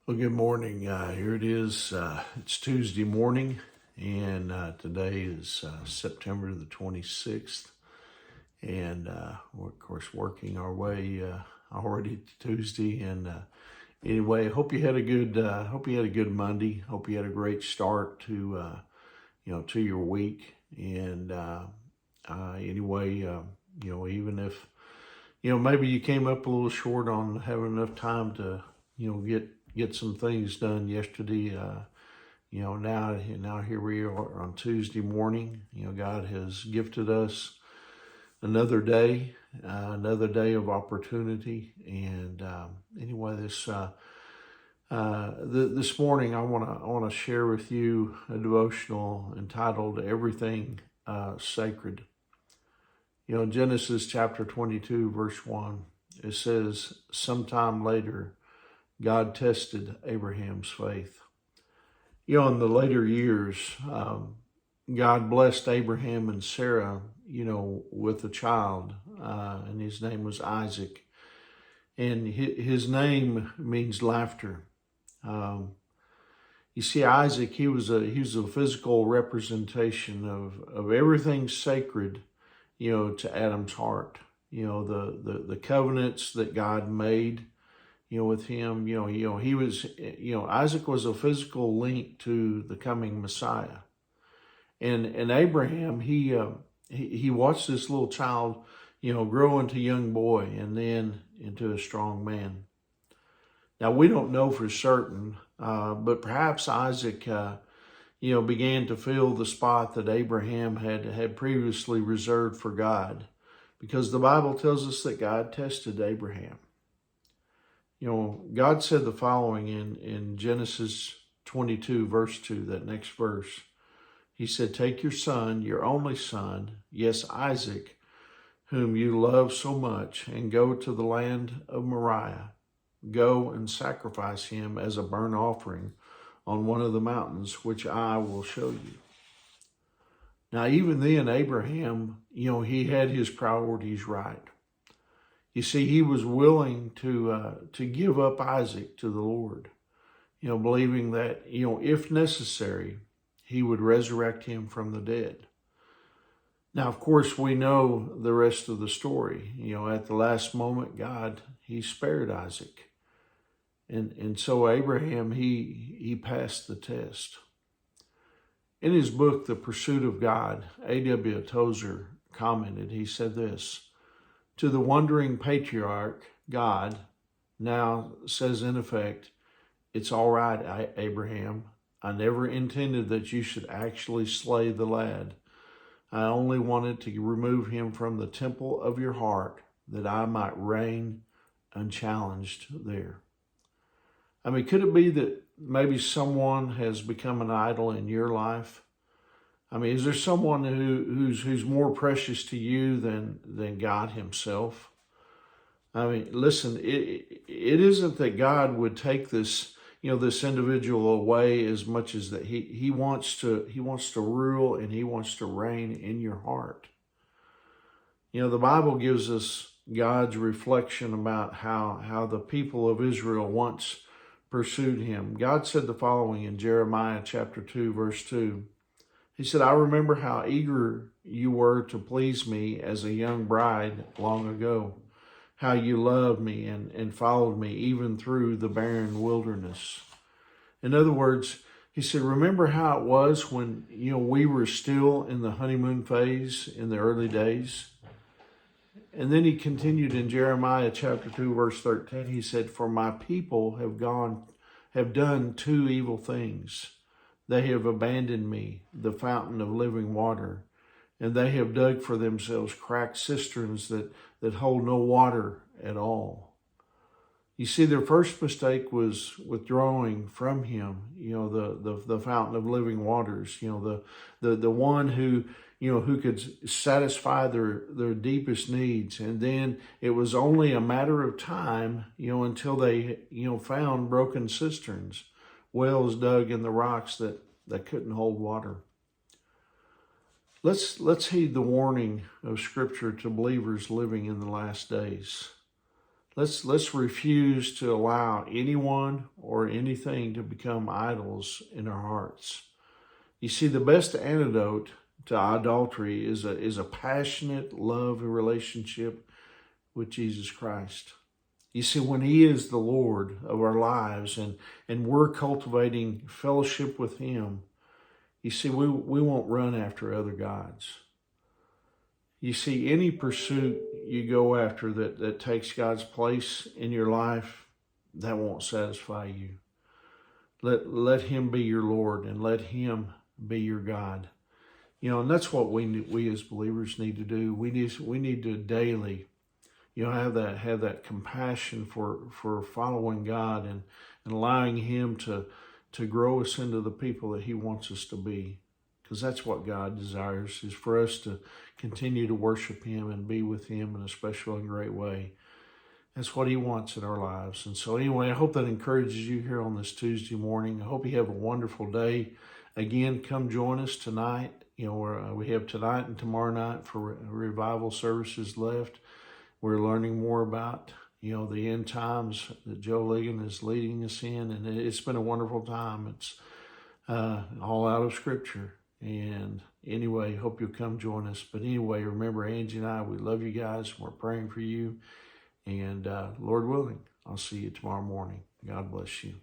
Well, good morning. Here it is. It's Tuesday morning, and today is September the 26th. And we're, of course, working our way already to Tuesday. And anyway, hope you had a good Monday. Hope you had a great start to to your week. And anyway, even if maybe you came up a little short on having enough time to get some things done yesterday. Now here we are on Tuesday morning. God has gifted us another day, of opportunity. And anyway, this morning I want to share with you a devotional entitled "Everything Sacred." In Genesis chapter 22, verse 1, it says, "Sometime later, God tested Abraham's faith." In the later years, God blessed Abraham and Sarah, with a child, and his name was Isaac. And his name means laughter. You see, Isaac, he was a physical representation of everything sacred, to Adam's heart. The covenants that God made, with him. He was, Isaac was a physical link to the coming Messiah. And Abraham, he watched this little child, grow into a young boy and then into a strong man. Now, we don't know for certain, but perhaps Isaac, began to fill the spot that Abraham had previously reserved for God, because the Bible tells us that God tested Abraham. God said the following in Genesis 22, verse 2, that next verse. He said, "Take your son, your only son, yes, Isaac, whom you love so much, and go to the land of Moriah. Go and sacrifice him as a burnt offering on one of the mountains, which I will show you." Now, even then, Abraham, he had his priorities right. You see, he was willing to give up Isaac to the Lord, believing that, if necessary, he would resurrect him from the dead. Now, of course, we know the rest of the story. At the last moment, God, he spared Isaac. And so Abraham, he passed the test. In his book, The Pursuit of God, A.W. Tozer commented, he said this: "To the wondering patriarch, God now says in effect, 'It's all right, Abraham. I never intended that you should actually slay the lad. I only wanted to remove him from the temple of your heart, that I might reign unchallenged there.'" I mean, could it be that maybe someone has become an idol in your life? I mean, is there someone who's more precious to you than God himself? I mean, listen, it isn't that God would take this, this individual away as much as that he wants to rule and he wants to reign in your heart. The Bible gives us God's reflection about how the people of Israel once pursued him. God said the following in Jeremiah chapter 2, verse 2. He said, "I remember how eager you were to please me as a young bride long ago, how you loved me and followed me even through the barren wilderness." In other words, he said, remember how it was when, we were still in the honeymoon phase in the early days? And then he continued in Jeremiah chapter 2, verse 13. He said, "For my people have done two evil things. They have abandoned me, the fountain of living water, and they have dug for themselves cracked cisterns that hold no water at all." You see, their first mistake was withdrawing from him, the fountain of living waters, the one who could satisfy their deepest needs. And then it was only a matter of time, until they, found broken cisterns, wells dug in the rocks that couldn't hold water. Let's heed the warning of Scripture to believers living in the last days. Let's refuse to allow anyone or anything to become idols in our hearts. You see, the best antidote to idolatry is a passionate love and relationship with Jesus Christ. You see, when He is the Lord of our lives and we're cultivating fellowship with Him, you see, we won't run after other gods. You see, any pursuit you go after that takes God's place in your life, that won't satisfy you. Let Him be your Lord and let Him be your God. And that's what we as believers need to do. We need to daily, have that compassion for following God and allowing Him to grow us into the people that He wants us to be. Because that's what God desires, is for us to continue to worship Him and be with Him in a special and great way. That's what He wants in our lives. And so anyway, I hope that encourages you here on this Tuesday morning. I hope you have a wonderful day. Again, come join us tonight. We have tonight and tomorrow night for revival services left. We're learning more about, the end times that Joe Ligon is leading us in. And it's been a wonderful time. It's all out of Scripture. And anyway, hope you'll come join us. But anyway, remember, Angie and I, we love you guys. We're praying for you. And Lord willing, I'll see you tomorrow morning. God bless you.